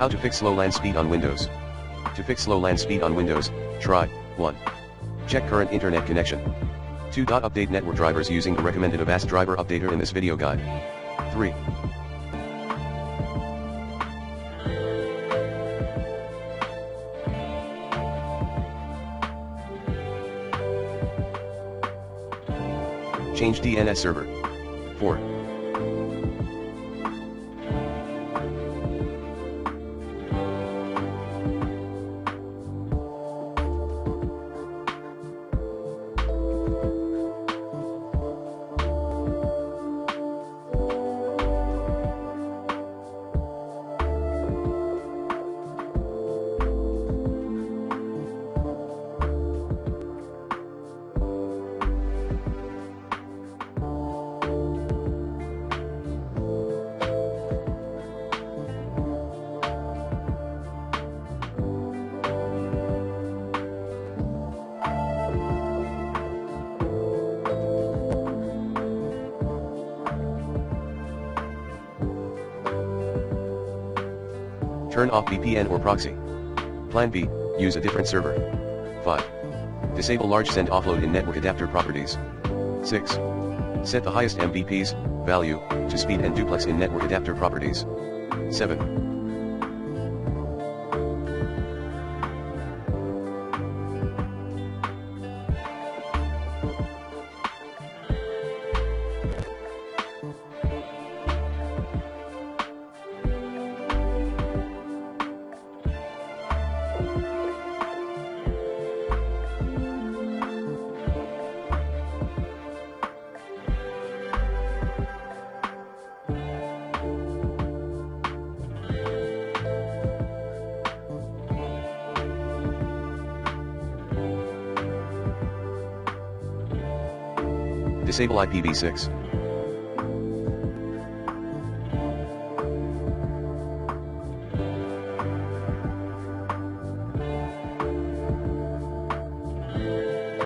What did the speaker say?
How to fix slow LAN speed on Windows. To fix slow LAN speed on Windows, try 1. Check current internet connection. 2. Update network drivers using the recommended Avast driver updater in this video guide. 3. Change DNS server. 4. Turn off VPN or proxy. Plan B, use a different server. 5. Disable large send offload in network adapter properties. 6. Set the highest MBPs, value, to speed and duplex in network adapter properties. 7. Disable IPv6.